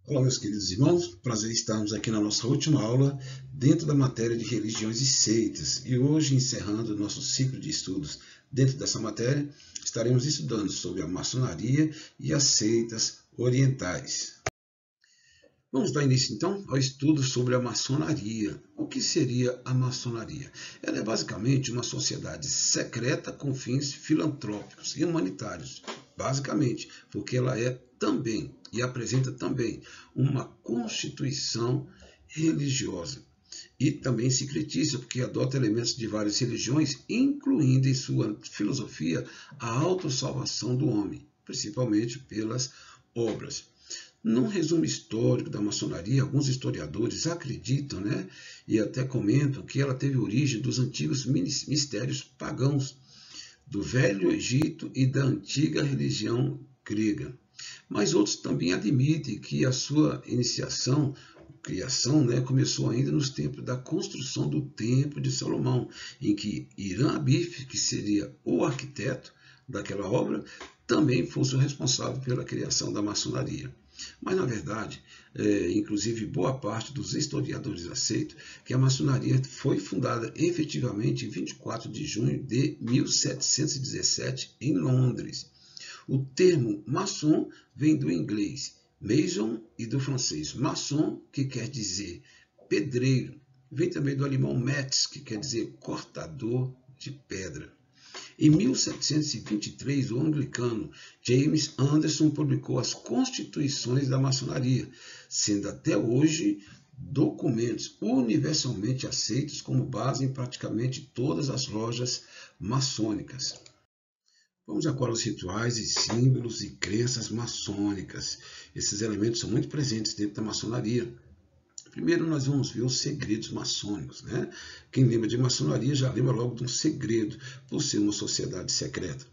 Olá, meus queridos irmãos, prazer estarmos aqui na nossa última aula dentro da matéria de religiões e seitas. E hoje, encerrando o nosso ciclo de estudos dentro dessa matéria, estaremos estudando sobre a maçonaria e as seitas orientais. Vamos dar início, então, ao estudo sobre a maçonaria. O que seria a maçonaria? Ela é basicamente uma sociedade secreta com fins filantrópicos e humanitários. Basicamente, porque ela é também e apresenta também uma constituição religiosa. E também secretícia, porque adota elementos de várias religiões, incluindo em sua filosofia a autossalvação do homem, principalmente pelas obras. Num resumo histórico da maçonaria, alguns historiadores acreditam, e até comentam que ela teve origem dos antigos mistérios pagãos, do Velho Egito e da antiga religião grega. Mas outros também admitem que a sua criação, começou ainda nos tempos da construção do Templo de Salomão, em que Hiram Abif, que seria o arquiteto daquela obra, também fosse o responsável pela criação da maçonaria. Mas, na verdade, inclusive boa parte dos historiadores aceitam que a maçonaria foi fundada efetivamente em 24 de junho de 1717 em Londres. O termo maçom vem do inglês mason e do francês maçon, que quer dizer pedreiro. Vem também do alemão metz, que quer dizer cortador de pedra. Em 1723, o anglicano James Anderson publicou as Constituições da Maçonaria, sendo até hoje documentos universalmente aceitos como base em praticamente todas as lojas maçônicas. Vamos agora aos rituais e símbolos e crenças maçônicas. Esses elementos são muito presentes dentro da maçonaria. Primeiro nós vamos ver os segredos maçônicos. Quem lembra de maçonaria já lembra logo de um segredo, por ser uma sociedade secreta.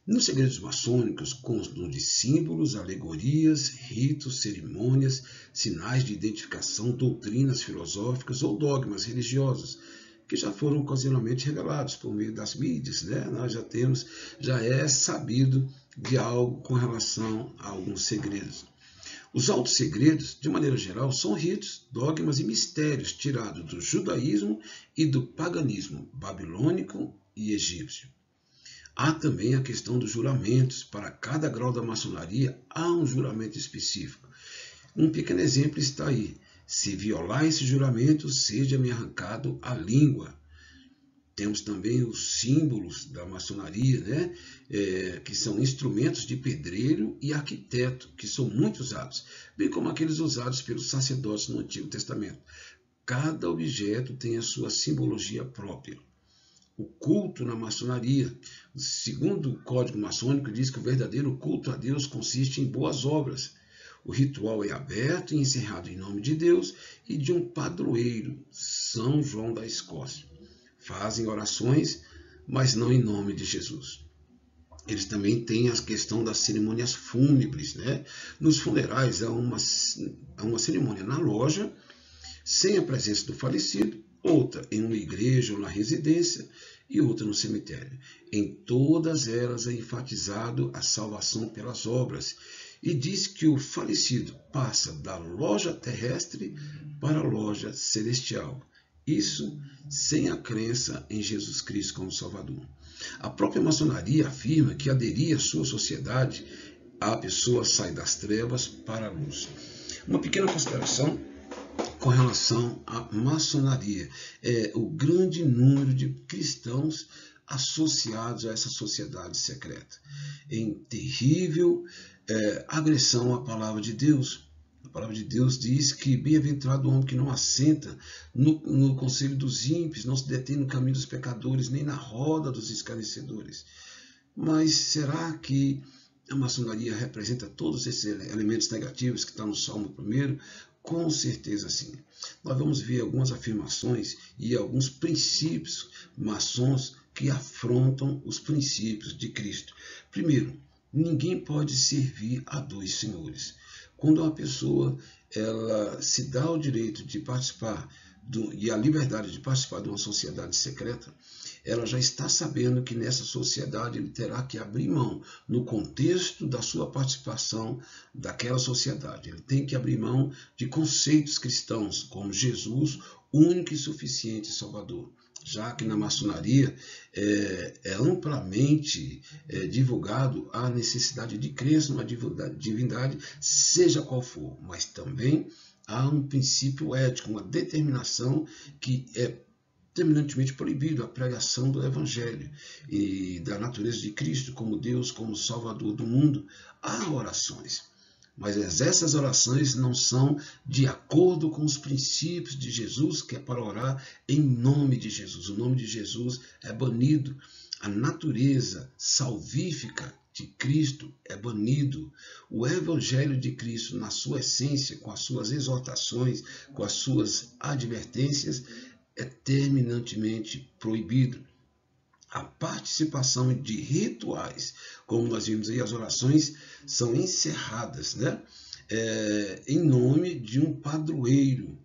Nos segredos maçônicos constam de símbolos, alegorias, ritos, cerimônias, sinais de identificação, doutrinas filosóficas ou dogmas religiosos, que já foram ocasionalmente revelados por meio das mídias. Nós já é sabido de algo com relação a alguns segredos. Os altos segredos, de maneira geral, são ritos, dogmas e mistérios tirados do judaísmo e do paganismo babilônico e egípcio. Há também a questão dos juramentos. Para cada grau da maçonaria, há um juramento específico. Um pequeno exemplo está aí. Se violar esse juramento, seja-me arrancado a língua. Temos também os símbolos da maçonaria, que são instrumentos de pedreiro e arquiteto, que são muito usados, bem como aqueles usados pelos sacerdotes no Antigo Testamento. Cada objeto tem a sua simbologia própria. O culto na maçonaria, segundo o código maçônico, diz que o verdadeiro culto a Deus consiste em boas obras. O ritual é aberto e encerrado em nome de Deus e de um padroeiro, São João da Escócia. Fazem orações, mas não em nome de Jesus. Eles também têm a questão das cerimônias fúnebres. Nos funerais há uma cerimônia na loja, sem a presença do falecido, outra em uma igreja ou na residência e outra no cemitério. Em todas elas é enfatizado a salvação pelas obras e diz que o falecido passa da loja terrestre para a loja celestial. Isso sem a crença em Jesus Cristo como Salvador. A própria maçonaria afirma que aderir à sua sociedade, a pessoa sai das trevas para a luz. Uma pequena consideração com relação à maçonaria é o grande número de cristãos associados a essa sociedade secreta, em terrível agressão à palavra de Deus. A palavra de Deus diz que bem-aventurado o homem que não assenta no conselho dos ímpios, não se detém no caminho dos pecadores, nem na roda dos escarnecedores. Mas será que a maçonaria representa todos esses elementos negativos que estão no Salmo 1? Com certeza sim. Nós vamos ver algumas afirmações e alguns princípios maçons que afrontam os princípios de Cristo. Primeiro, ninguém pode servir a dois senhores. Quando uma pessoa ela se dá o direito de participar e a liberdade de participar de uma sociedade secreta, ela já está sabendo que nessa sociedade ele terá que abrir mão, no contexto da sua participação daquela sociedade. Ele tem que abrir mão de conceitos cristãos, como Jesus, único e suficiente Salvador. Já que na maçonaria é amplamente divulgado a necessidade de crer numa divindade, seja qual for, mas também há um princípio ético, uma determinação que é terminantemente proibido a pregação do Evangelho e da natureza de Cristo como Deus, como Salvador do mundo. Há orações, mas essas orações não são de acordo com os princípios de Jesus, que é para orar em nome de Jesus. O nome de Jesus é banido. A natureza salvífica de Cristo é banido. O Evangelho de Cristo, na sua essência, com as suas exortações, com as suas advertências, é terminantemente proibido. A participação de rituais, como nós vimos aí, as orações são encerradas, né? Em nome de um padroeiro,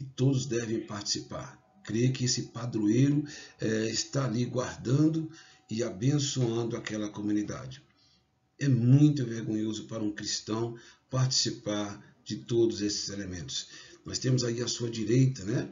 e todos devem participar. Creio que esse padroeiro está ali guardando e abençoando aquela comunidade. É muito vergonhoso para um cristão participar de todos esses elementos. Nós temos aí à sua direita, né?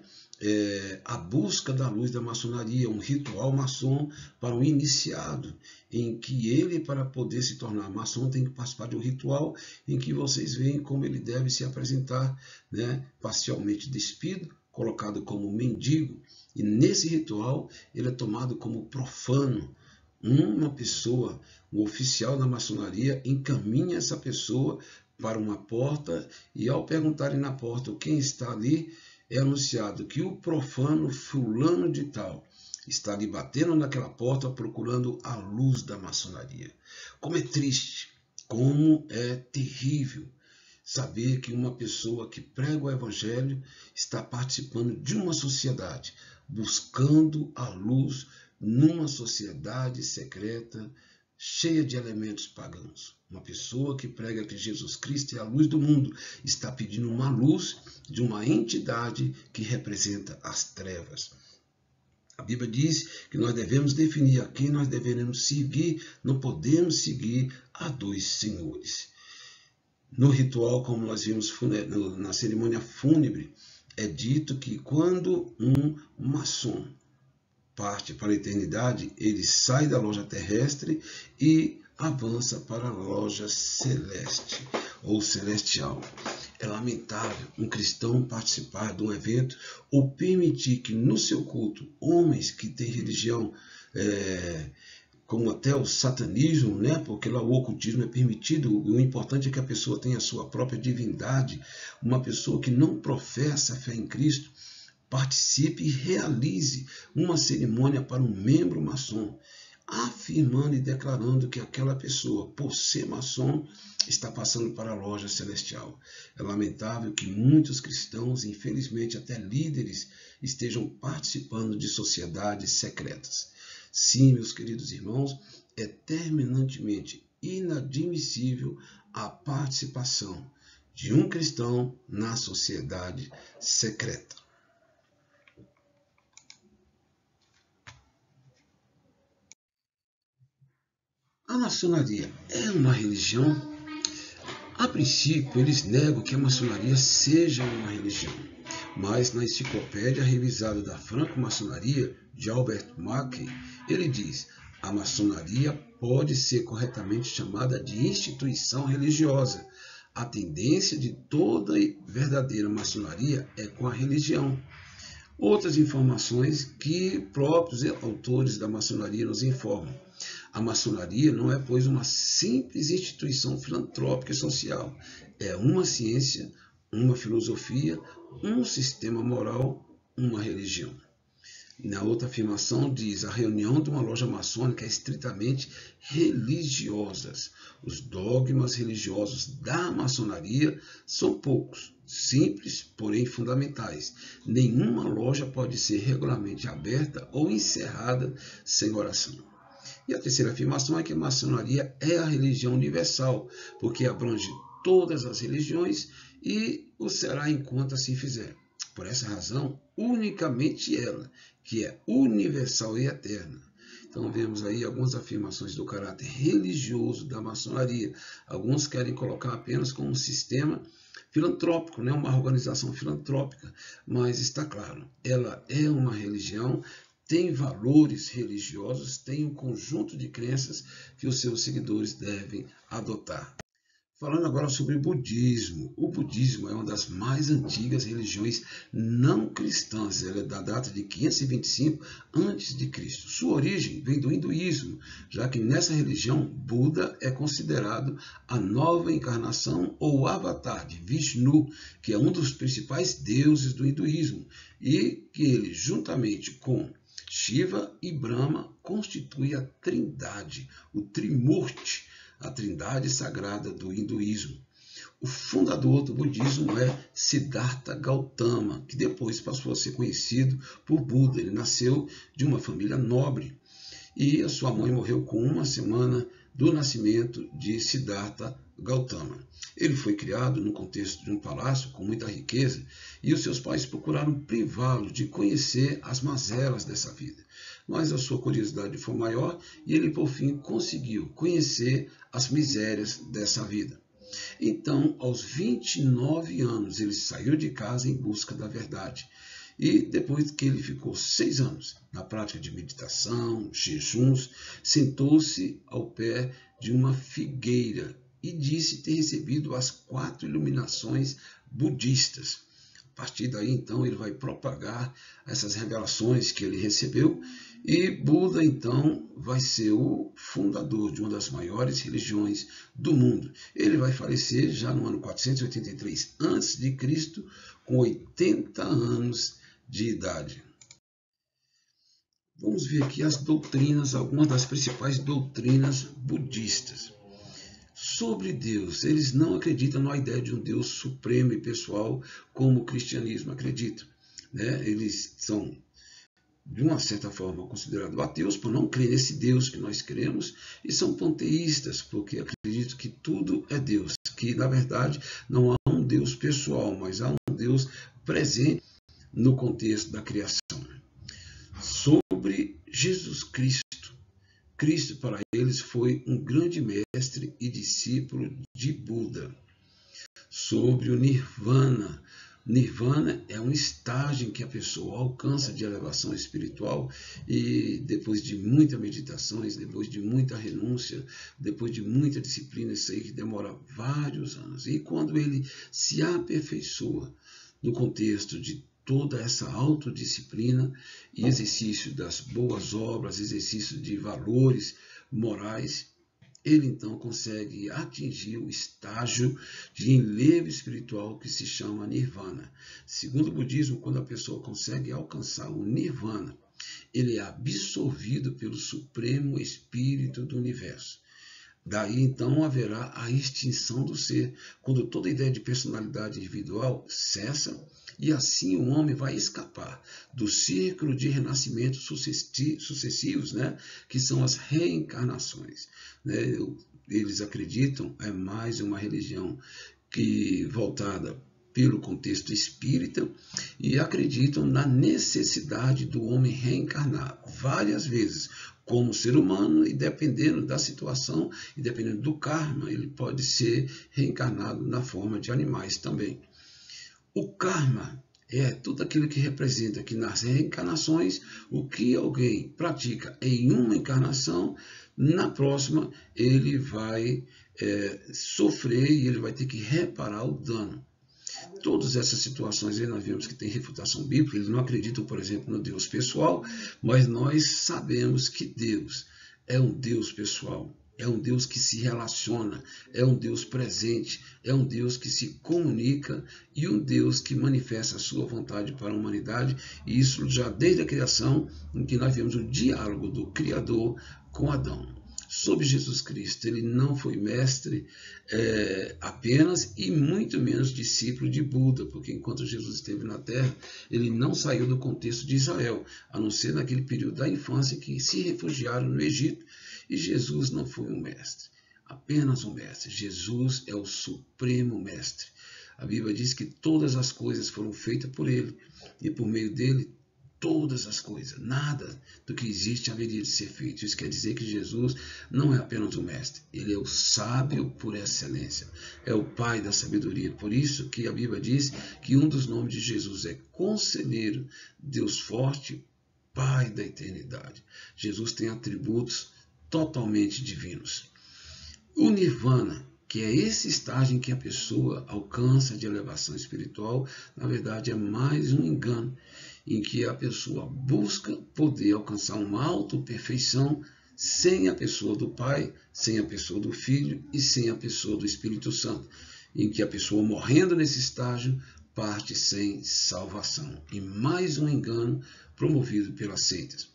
A busca da luz da maçonaria, um ritual maçom para um iniciado, em que ele, para poder se tornar maçom, tem que participar de um ritual em que vocês veem como ele deve se apresentar, né? Parcialmente despido, colocado como mendigo, e nesse ritual ele é tomado como profano. Uma pessoa, um oficial da maçonaria, encaminha essa pessoa para uma porta, e ao perguntarem na porta quem está ali, é anunciado que o profano fulano de tal está ali batendo naquela porta procurando a luz da maçonaria. Como é triste, como é terrível saber que uma pessoa que prega o Evangelho está participando de uma sociedade, buscando a luz numa sociedade secreta, cheia de elementos pagãos. Uma pessoa que prega que Jesus Cristo é a luz do mundo está pedindo uma luz de uma entidade que representa as trevas. A Bíblia diz que nós devemos definir a quem nós deveremos seguir, não podemos seguir a dois senhores. No ritual, como nós vimos na cerimônia fúnebre, é dito que quando um maçom parte para a eternidade, ele sai da loja terrestre e avança para a loja celeste ou celestial. É lamentável um cristão participar de um evento ou permitir que no seu culto homens que têm religião, como até o satanismo, né? Porque lá o ocultismo é permitido, o importante é que a pessoa tenha a sua própria divindade, uma pessoa que não professa a fé em Cristo, participe e realize uma cerimônia para um membro maçom, afirmando e declarando que aquela pessoa, por ser maçom, está passando para a loja celestial. É lamentável que muitos cristãos, infelizmente até líderes, estejam participando de sociedades secretas. Sim, meus queridos irmãos, é terminantemente inadmissível a participação de um cristão na sociedade secreta. A maçonaria é uma religião? A princípio, eles negam que a maçonaria seja uma religião, mas na enciclopédia revisada da Franco-Maçonaria, de Albert Mackey, ele diz: a maçonaria pode ser corretamente chamada de instituição religiosa. A tendência de toda verdadeira maçonaria é com a religião. Outras informações que próprios autores da maçonaria nos informam. A maçonaria não é, pois, uma simples instituição filantrópica e social. É uma ciência, uma filosofia, um sistema moral, uma religião. Na outra afirmação diz: a reunião de uma loja maçônica é estritamente religiosa. Os dogmas religiosos da maçonaria são poucos, simples, porém fundamentais. Nenhuma loja pode ser regularmente aberta ou encerrada sem oração. E a terceira afirmação é que a maçonaria é a religião universal, porque abrange todas as religiões e o será enquanto assim fizer. Por essa razão, unicamente ela, que é universal e eterna. Então vemos aí algumas afirmações do caráter religioso da maçonaria. Alguns querem colocar apenas como um sistema filantrópico, né? Uma organização filantrópica, mas está claro, ela é uma religião, tem valores religiosos, tem um conjunto de crenças que os seus seguidores devem adotar. Falando agora sobre o budismo. O budismo é uma das mais antigas religiões não cristãs. Ela é da data de 525 a.C. Sua origem vem do hinduísmo, já que nessa religião Buda é considerado a nova encarnação ou avatar de Vishnu, que é um dos principais deuses do hinduísmo, e que ele, juntamente com Shiva e Brahma, constitui a Trindade, o Trimurti, a trindade sagrada do hinduísmo. O fundador do budismo é Siddhartha Gautama, que depois passou a ser conhecido por Buda. Ele nasceu de uma família nobre e a sua mãe morreu com uma semana do nascimento de Siddhartha Gautama. Ele foi criado no contexto de um palácio com muita riqueza e os seus pais procuraram privá-lo de conhecer as mazelas dessa vida. Mas a sua curiosidade foi maior e ele, por fim, conseguiu conhecer as misérias dessa vida. Então, aos 29 anos, ele saiu de casa em busca da verdade. E depois que ele ficou 6 anos na prática de meditação, jejuns, sentou-se ao pé de uma figueira e disse ter recebido as 4 iluminações budistas. A partir daí, então, ele vai propagar essas revelações que ele recebeu e Buda, então, vai ser o fundador de uma das maiores religiões do mundo. Ele vai falecer já no ano 483 a.C., com 80 anos de idade. Vamos ver aqui as doutrinas, algumas das principais doutrinas budistas. Sobre Deus, eles não acreditam na ideia de um Deus supremo e pessoal como o cristianismo acredita, né? Eles são, de uma certa forma, considerados ateus por não crer nesse Deus que nós cremos e são panteístas porque acreditam que tudo é Deus, que na verdade não há um Deus pessoal, mas há um Deus presente no contexto da criação. Sobre Jesus Cristo. Cristo, para eles, foi um grande mestre e discípulo de Buda. Sobre o Nirvana. Nirvana é um estágio em que a pessoa alcança de elevação espiritual e depois de muitas meditações, depois de muita renúncia, depois de muita disciplina, isso aí que demora vários anos. E quando ele se aperfeiçoa no contexto de toda essa autodisciplina e exercício das boas obras, exercício de valores morais, ele então consegue atingir o estágio de enlevo espiritual que se chama nirvana. Segundo o budismo, quando a pessoa consegue alcançar o nirvana, ele é absorvido pelo Supremo Espírito do Universo. Daí, então, haverá a extinção do ser, quando toda ideia de personalidade individual cessa, e assim o homem vai escapar do círculo de renascimentos sucessivos, né, que são as reencarnações. Né? Eles acreditam, é mais uma religião que voltada pelo contexto espírita e acreditam na necessidade do homem reencarnar várias vezes como ser humano e dependendo da situação e dependendo do karma, ele pode ser reencarnado na forma de animais também. O karma é tudo aquilo que representa que nas reencarnações, o que alguém pratica em uma encarnação, na próxima ele vai sofrer e ele vai ter que reparar o dano. Todas essas situações aí nós vemos que tem refutação bíblica, eles não acreditam, por exemplo, no Deus pessoal, mas nós sabemos que Deus é um Deus pessoal, é um Deus que se relaciona, é um Deus presente, é um Deus que se comunica e um Deus que manifesta a sua vontade para a humanidade, e isso já desde a criação, em que nós vemos o diálogo do Criador com Adão. Sobre Jesus Cristo, ele não foi mestre apenas e muito menos discípulo de Buda, porque enquanto Jesus esteve na Terra, ele não saiu do contexto de Israel, a não ser naquele período da infância que se refugiaram no Egito, e Jesus não foi um mestre, apenas um mestre. Jesus é o supremo mestre. A Bíblia diz que todas as coisas foram feitas por ele e por meio dele todas as coisas, nada do que existe haveria de ser feito. Isso quer dizer que Jesus não é apenas o mestre, ele é o sábio por excelência, é o pai da sabedoria. Por isso que a Bíblia diz que um dos nomes de Jesus é Conselheiro, Deus Forte, Pai da eternidade. Jesus tem atributos totalmente divinos. O Nirvana, que é esse estágio em que a pessoa alcança de elevação espiritual, na verdade é mais um engano, em que a pessoa busca poder alcançar uma autoperfeição sem a pessoa do Pai, sem a pessoa do Filho e sem a pessoa do Espírito Santo, em que a pessoa morrendo nesse estágio parte sem salvação. E mais um engano promovido pelas seitas.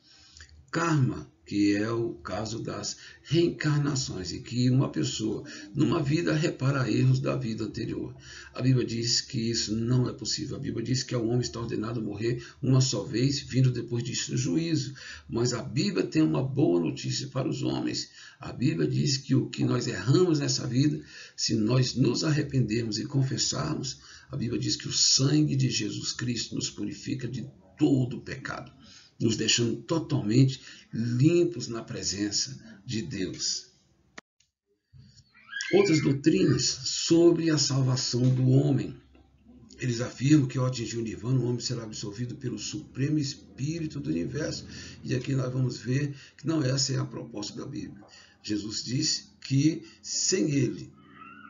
Karma, que é o caso das reencarnações, e que uma pessoa, numa vida, repara erros da vida anterior. A Bíblia diz que isso não é possível. A Bíblia diz que ao homem está ordenado morrer uma só vez, vindo depois disso o juízo. Mas a Bíblia tem uma boa notícia para os homens. A Bíblia diz que o que nós erramos nessa vida, se nós nos arrependermos e confessarmos, a Bíblia diz que o sangue de Jesus Cristo nos purifica de todo o pecado, nos deixando totalmente limpos na presença de Deus. Outras doutrinas sobre a salvação do homem. Eles afirmam que ao atingir o nirvana, o homem será absolvido pelo Supremo Espírito do Universo. E aqui nós vamos ver que não essa é a proposta da Bíblia. Jesus disse que sem ele,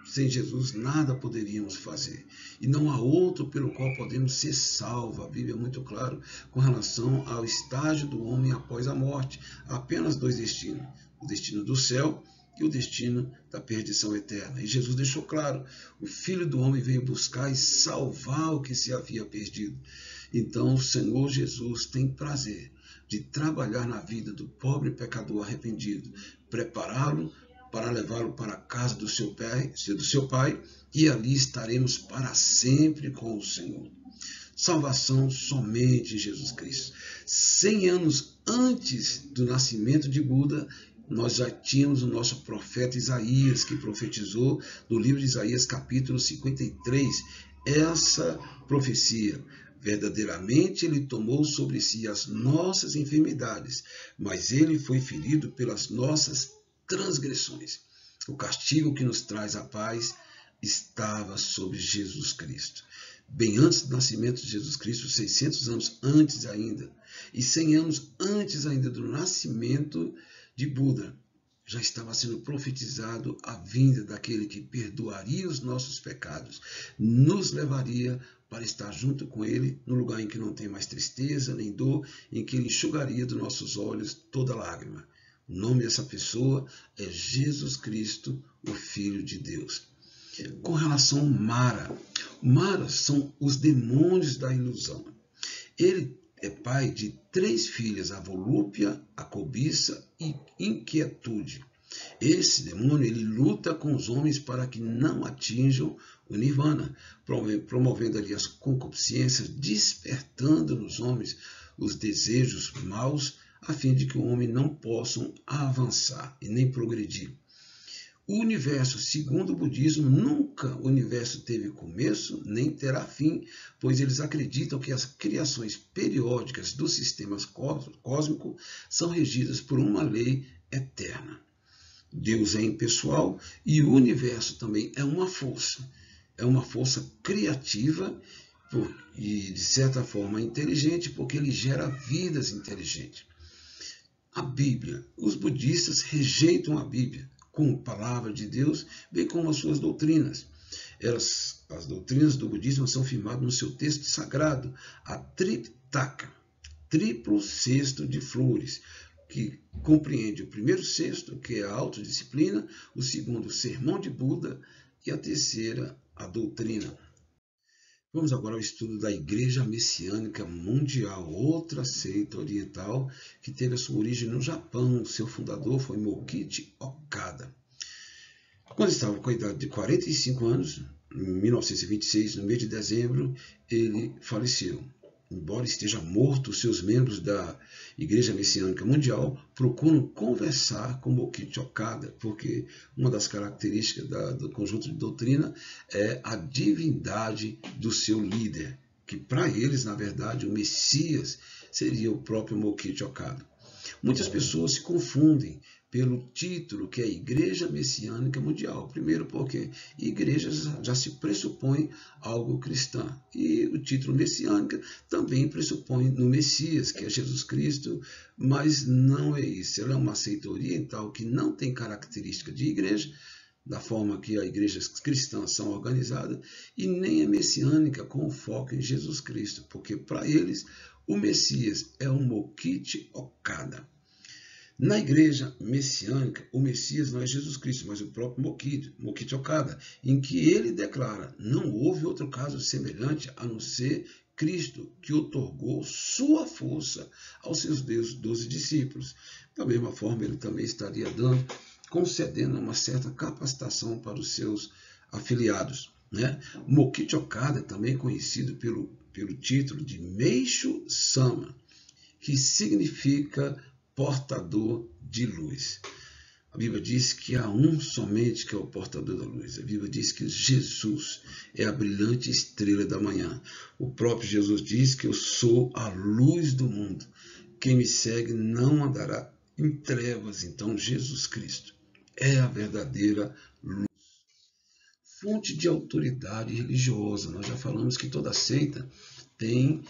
sem Jesus, nada poderíamos fazer. E não há outro pelo qual podemos ser salvos. A Bíblia é muito clara com relação ao estágio do homem após a morte. Há apenas dois destinos. O destino do céu e o destino da perdição eterna. E Jesus deixou claro, o Filho do Homem veio buscar e salvar o que se havia perdido. Então o Senhor Jesus tem prazer de trabalhar na vida do pobre pecador arrependido, prepará-lo para levá-lo para a casa do seu pai, e ali estaremos para sempre com o Senhor. Salvação somente em Jesus Cristo. 100 anos antes do nascimento de Buda, nós já tínhamos o nosso profeta Isaías, que profetizou no livro de Isaías, capítulo 53, essa profecia. Verdadeiramente ele tomou sobre si as nossas enfermidades, mas ele foi ferido pelas nossas transgressões. O castigo que nos traz a paz estava sobre Jesus Cristo. Bem antes do nascimento de Jesus Cristo, 600 anos antes ainda, e 100 anos antes ainda do nascimento de Buda, já estava sendo profetizado a vinda daquele que perdoaria os nossos pecados, nos levaria para estar junto com ele, no lugar em que não tem mais tristeza nem dor, em que ele enxugaria dos nossos olhos toda lágrima. O nome dessa pessoa é Jesus Cristo, o Filho de Deus. Com relação ao Mara, Mara são os demônios da ilusão. Ele é pai de 3 filhas, a volúpia, a cobiça e inquietude. Esse demônio ele luta com os homens para que não atinjam o nirvana, promovendo ali as concupiscências, despertando nos homens os desejos maus, a fim de que o homem não possa avançar e nem progredir. O universo, segundo o budismo, nunca o universo teve começo, nem terá fim, pois eles acreditam que as criações periódicas do sistema cósmico são regidas por uma lei eterna. Deus é impessoal e o universo também é uma força criativa e, de certa forma, inteligente, porque ele gera vidas inteligentes. A Bíblia, os budistas rejeitam a Bíblia como palavra de Deus, bem como as suas doutrinas. As doutrinas do budismo são firmadas no seu texto sagrado, a Tripitaka, triplo cesto de flores, que compreende o primeiro cesto, que é a autodisciplina, o segundo, o sermão de Buda, e a terceira, a doutrina. Vamos agora ao estudo da Igreja Messiânica Mundial, outra seita oriental que teve a sua origem no Japão. Seu fundador foi Mokichi Okada. Quando estava com a idade de 45 anos, em 1926, no mês de dezembro, ele faleceu. embora esteja morto, seus membros da Igreja Messiânica Mundial procuram conversar com Mokichi Okada, porque uma das características do conjunto de doutrina é a divindade do seu líder, que para eles, na verdade, o Messias seria o próprio Mokichi Okada. Muitas pessoas se confundem pelo título que é Igreja Messiânica Mundial. Primeiro porque igreja já se pressupõe algo cristã. E o título Messiânica também pressupõe no Messias, que é Jesus Cristo, mas não é isso. Ela é uma seita oriental que não tem característica de igreja, da forma que as igrejas cristãs são organizadas, e nem é messiânica com foco em Jesus Cristo, porque para eles o Messias é o Mokichi Okada. Na igreja messiânica, o Messias não é Jesus Cristo, mas o próprio Mokichi Okada, em que ele declara: não houve outro caso semelhante a não ser Cristo, que otorgou sua força aos seus 12 discípulos. Da mesma forma, ele também estaria concedendo uma certa capacitação para os seus afiliados. Mokichi Okada, também conhecido pelo título de Meishu Sama, que significa portador de luz. A Bíblia diz que há um somente que é o portador da luz. A Bíblia diz que Jesus é a brilhante estrela da manhã. O próprio Jesus diz que eu sou a luz do mundo. Quem me segue não andará em trevas. Então Jesus Cristo é a verdadeira luz. Fonte de autoridade religiosa. Nós já falamos que toda seita tem,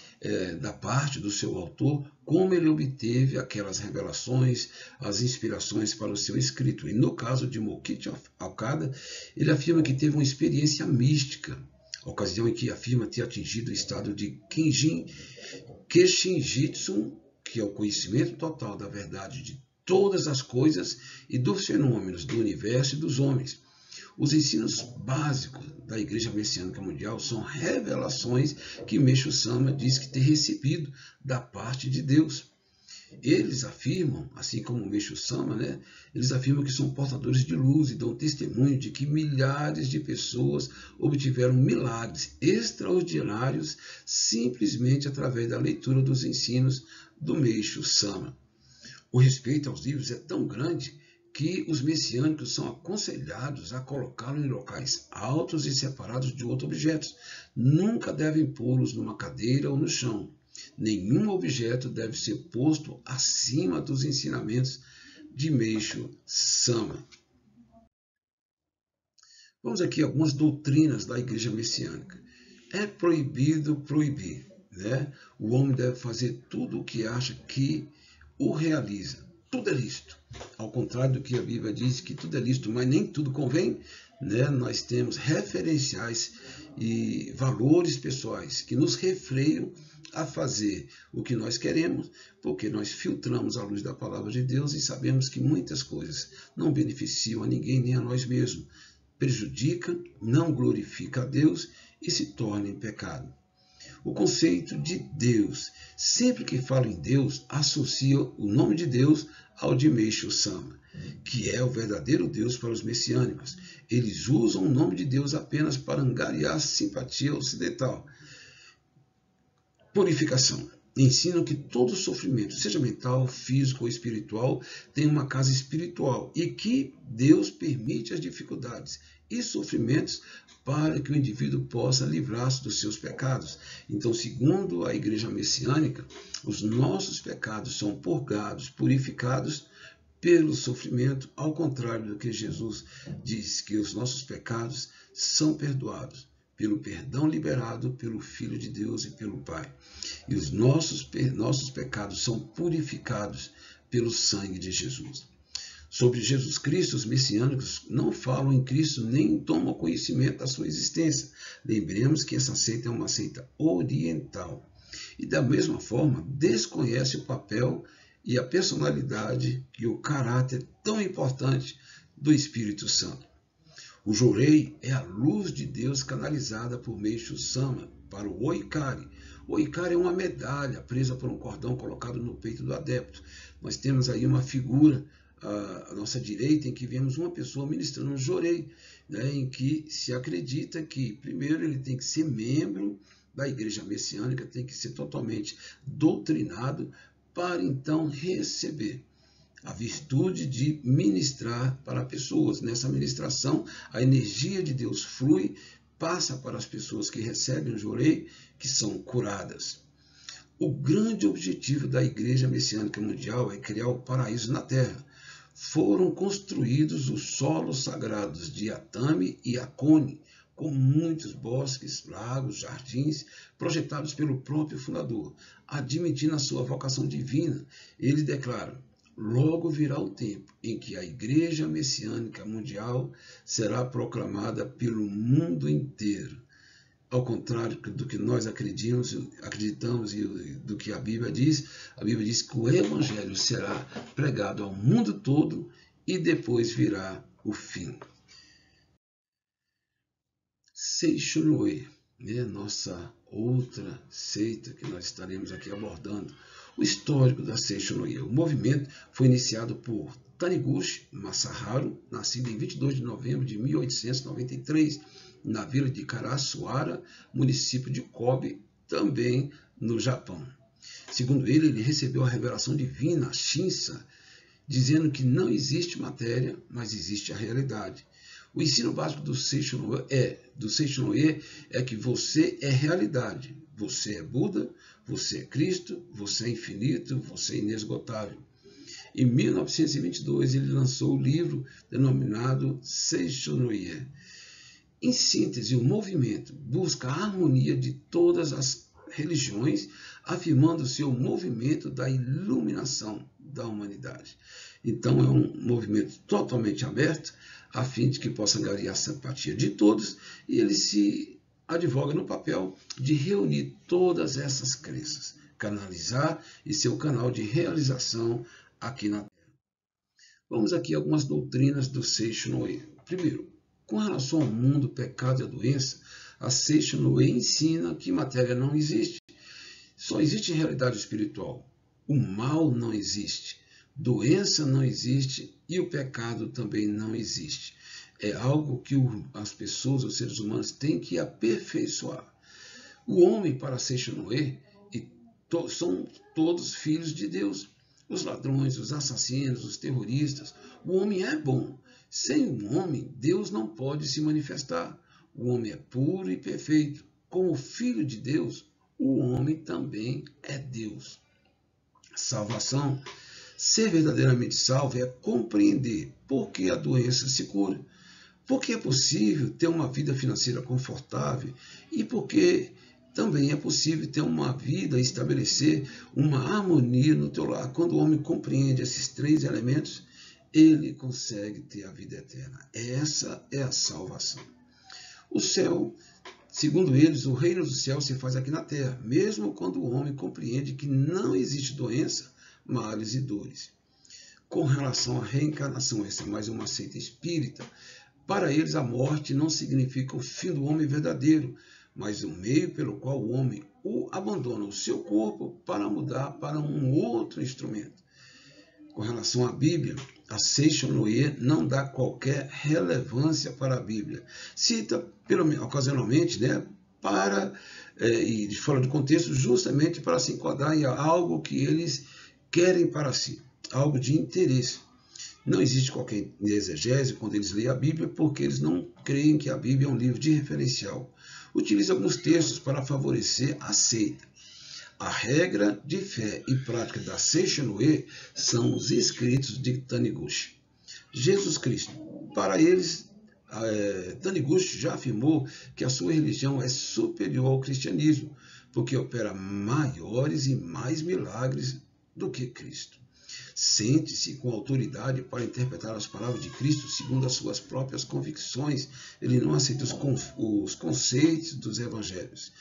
da parte do seu autor, como ele obteve aquelas revelações, as inspirações para o seu escrito. E no caso de Mokichi Okada, ele afirma que teve uma experiência mística, ocasião em que afirma ter atingido o estado de Keshinjitsu, que é o conhecimento total da verdade de todas as coisas e dos fenômenos do universo e dos homens. Os ensinos básicos da Igreja Messiânica Mundial são revelações que Meishu Sama diz que ter recebido da parte de Deus. Eles afirmam, assim como Meishu Sama, eles afirmam que são portadores de luz e dão testemunho de que milhares de pessoas obtiveram milagres extraordinários simplesmente através da leitura dos ensinos do Meishu Sama. O respeito aos livros é tão grande que os messiânicos são aconselhados a colocá-los em locais altos e separados de outros objetos. Nunca devem pô-los numa cadeira ou no chão. Nenhum objeto deve ser posto acima dos ensinamentos de Meishu Sama. Vamos aqui a algumas doutrinas da Igreja Messiânica. É proibido proibir. O homem deve fazer tudo o que acha que o realiza. Tudo é lícito. Ao contrário do que a Bíblia diz, que tudo é lícito, mas nem tudo convém, nós temos referenciais e valores pessoais que nos refreiam a fazer o que nós queremos, porque nós filtramos a luz da palavra de Deus e sabemos que muitas coisas não beneficiam a ninguém nem a nós mesmos, prejudica, não glorifica a Deus e se torna em pecado. O conceito de Deus. Sempre que fala em Deus, associa o nome de Deus ao de Meishu Sama, que é o verdadeiro Deus para os messiânicos. Eles usam o nome de Deus apenas para angariar simpatia ocidental. Purificação. Ensinam que todo sofrimento, seja mental, físico ou espiritual, tem uma casa espiritual e que Deus permite as dificuldades e sofrimentos para que o indivíduo possa livrar-se dos seus pecados. Então, segundo a Igreja Messiânica, os nossos pecados são purgados, purificados pelo sofrimento, ao contrário do que Jesus diz, que os nossos pecados são perdoados pelo perdão liberado pelo Filho de Deus e pelo Pai. E os nossos pecados são purificados pelo sangue de Jesus. Sobre Jesus Cristo, os messiânicos não falam em Cristo nem tomam conhecimento da sua existência. Lembremos que essa seita é uma seita oriental. E da mesma forma, desconhece o papel e a personalidade e o caráter tão importante do Espírito Santo. O Jorei é a luz de Deus canalizada por Meishu Sama para o Oikari. O Oikari é uma medalha presa por um cordão colocado no peito do adepto. Nós temos aí uma figura à nossa direita em que vemos uma pessoa ministrando um Jorei, em que se acredita que primeiro ele tem que ser membro da igreja messiânica tem que ser totalmente doutrinado para então receber a virtude de ministrar para pessoas. Nessa ministração, a energia de Deus flui, passa para as pessoas que recebem o jorei, que são curadas. O grande objetivo da Igreja Messiânica Mundial é criar o paraíso na Terra. Foram construídos os solos sagrados de Atami e Acone, com muitos bosques, lagos, jardins, projetados pelo próprio fundador. Admitindo a sua vocação divina, ele declara: logo virá o tempo em que a Igreja Messiânica Mundial será proclamada pelo mundo inteiro. Ao contrário do que nós acreditamos e do que a Bíblia diz que o Evangelho será pregado ao mundo todo e depois virá o fim. Seichonoye, nossa outra seita que nós estaremos aqui abordando. O histórico da Seichonoye. O movimento foi iniciado por Taniguchi Masaharu, nascido em 22 de novembro de 1893, na vila de Karasuara, município de Kobe, também no Japão. Segundo ele recebeu a revelação divina, a Shinsa, dizendo que não existe matéria, mas existe a realidade. O ensino básico do Seichonoye é que você é realidade. Você é Buda, você é Cristo, você é infinito, você é inesgotável. Em 1922, ele lançou o livro denominado Seichonoye. Em síntese, o movimento busca a harmonia de todas as religiões, afirmando seu movimento da iluminação da humanidade. Então, é um movimento totalmente aberto, a fim de que possa angariar a simpatia de todos, e ele se advoga no papel de reunir todas essas crenças, canalizar e ser o canal de realização aqui na Terra. Vamos aqui a algumas doutrinas do Seichonoye. Primeiro, com relação ao mundo, pecado e a doença, a Seichonoye ensina que matéria não existe. Só existe realidade espiritual. O mal não existe. Doença não existe e o pecado também não existe. É algo que as pessoas, os seres humanos, têm que aperfeiçoar. O homem, para Seichonoye, são todos filhos de Deus. Os ladrões, os assassinos, os terroristas. O homem é bom. Sem o homem, Deus não pode se manifestar. O homem é puro e perfeito. Como filho de Deus, o homem também é Deus. Salvação. Ser verdadeiramente salvo é compreender por que a doença se cura, porque é possível ter uma vida financeira confortável e porque também é possível ter uma vida, estabelecer uma harmonia no teu lar. Quando o homem compreende esses três elementos, ele consegue ter a vida eterna. Essa é a salvação. O céu, segundo eles, o reino do céu se faz aqui na terra, mesmo quando o homem compreende que não existe doença, males e dores. Com relação à reencarnação, essa é mais uma seita espírita. Para eles, a morte não significa o fim do homem verdadeiro, mas o meio pelo qual o homem abandona o seu corpo para mudar para um outro instrumento. Com relação à Bíblia, a Seichonoye não dá qualquer relevância para a Bíblia. Cita, ocasionalmente, e fora do contexto, justamente para se enquadrar em algo que eles querem para si, algo de interesse. Não existe qualquer exegese quando eles leem a Bíblia, porque eles não creem que a Bíblia é um livro de referencial. Utiliza alguns textos para favorecer a seita. A regra de fé e prática da Seichonoye são os escritos de Taniguchi. Jesus Cristo. Para eles, Taniguchi já afirmou que a sua religião é superior ao cristianismo, porque opera maiores e mais milagres do que Cristo. Sente-se com autoridade para interpretar as palavras de Cristo segundo as suas próprias convicções. Ele não aceita os conceitos dos evangelhos.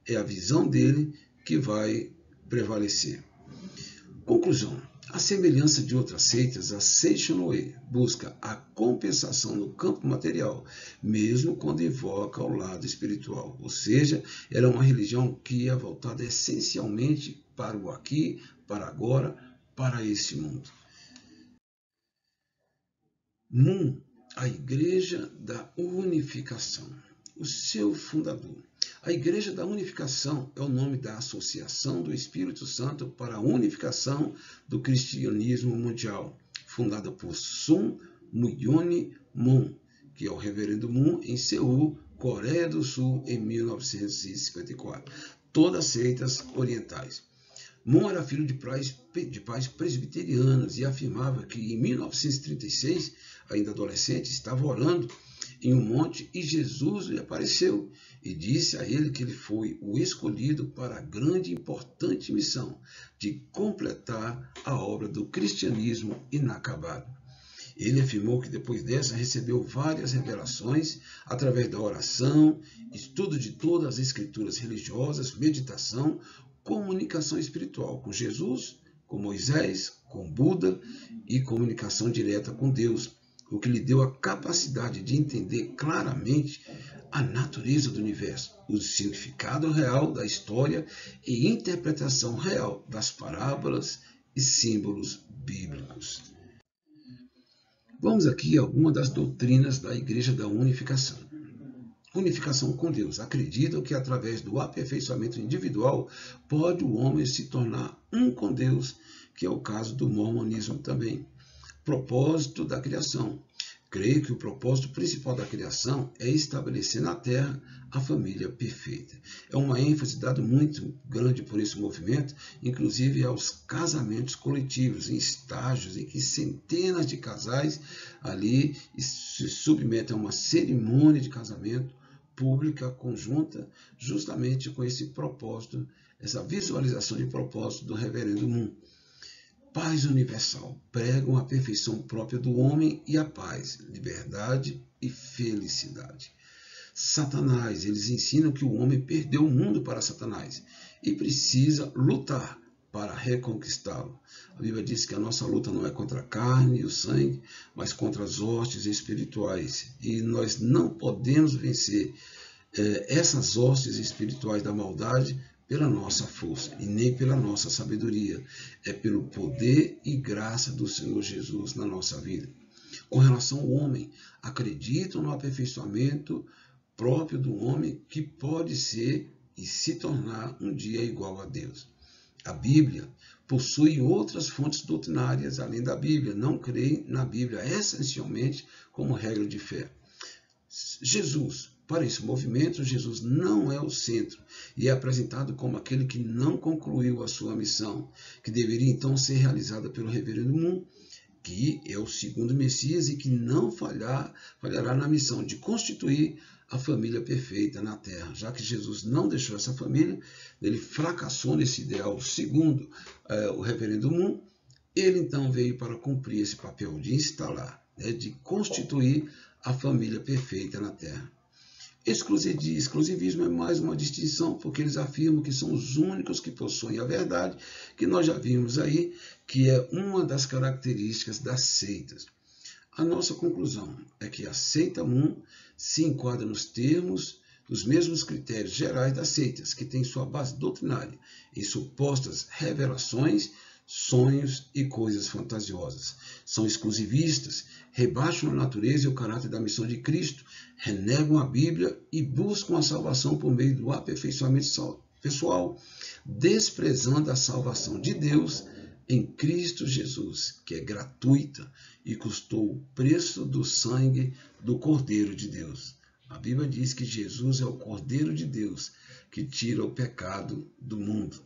É a visão dele que vai prevalecer. Conclusão. À semelhança de outras seitas, a Seichonoye busca a compensação no campo material, mesmo quando invoca o lado espiritual. Ou seja, ela é uma religião que é voltada essencialmente para o aqui, para agora, para esse mundo. Moon, a Igreja da Unificação. O seu fundador. A Igreja da Unificação é o nome da Associação do Espírito Santo para a Unificação do Cristianismo Mundial, fundada por Sun Myung Moon, que é o Reverendo Moon, em Seul, Coreia do Sul, em 1954. Todas seitas orientais. Moon era filho de pais presbiterianos e afirmava que em 1936, ainda adolescente, estava orando em um monte e Jesus lhe apareceu e disse a ele que ele foi o escolhido para a grande e importante missão de completar a obra do cristianismo inacabado. Ele afirmou que depois dessa recebeu várias revelações através da oração, estudo de todas as escrituras religiosas, meditação, comunicação espiritual com Jesus, com Moisés, com Buda e comunicação direta com Deus, o que lhe deu a capacidade de entender claramente a natureza do universo, o significado real da história e interpretação real das parábolas e símbolos bíblicos. Vamos aqui a algumas das doutrinas da Igreja da Unificação. Unificação com Deus. Acreditam que através do aperfeiçoamento individual pode o homem se tornar um com Deus, que é o caso do mormonismo também. Propósito da criação. Creio que o propósito principal da criação é estabelecer na Terra a família perfeita. É uma ênfase dada muito grande por esse movimento, inclusive aos casamentos coletivos, em estágios em que centenas de casais ali se submetem a uma cerimônia de casamento pública, conjunta, justamente com esse propósito, essa visualização de propósito do Reverendo Moon. Paz universal. Pregam a perfeição própria do homem e a paz, liberdade e felicidade. Satanás. Eles ensinam que o homem perdeu o mundo para Satanás e precisa lutar para reconquistá-lo. A Bíblia diz que a nossa luta não é contra a carne e o sangue, mas contra as hostes espirituais. E nós não podemos vencer essas hostes espirituais da maldade pela nossa força e nem pela nossa sabedoria. É pelo poder e graça do Senhor Jesus na nossa vida. Com relação ao homem, acreditam no aperfeiçoamento próprio do homem que pode ser e se tornar um dia igual a Deus. A Bíblia possui outras fontes doutrinárias além da Bíblia. Não creem na Bíblia essencialmente como regra de fé. Jesus. Para esse movimento, Jesus não é o centro e é apresentado como aquele que não concluiu a sua missão, que deveria então ser realizada pelo Reverendo Moon, que é o segundo Messias e que não falhará na missão de constituir a família perfeita na Terra. Já que Jesus não deixou essa família, ele fracassou nesse ideal segundo o Reverendo Moon, ele então veio para cumprir esse papel de instalar, de constituir a família perfeita na Terra. Exclusivismo é mais uma distinção, porque eles afirmam que são os únicos que possuem a verdade, que nós já vimos aí, que é uma das características das seitas. A nossa conclusão é que a seita Moon se enquadra nos termos dos mesmos critérios gerais das seitas, que têm sua base doutrinária em supostas revelações, sonhos e coisas fantasiosas. São exclusivistas, rebaixam a natureza e o caráter da missão de Cristo, renegam a Bíblia e buscam a salvação por meio do aperfeiçoamento pessoal, desprezando a salvação de Deus em Cristo Jesus, que é gratuita e custou o preço do sangue do Cordeiro de Deus. A Bíblia diz que Jesus é o Cordeiro de Deus que tira o pecado do mundo.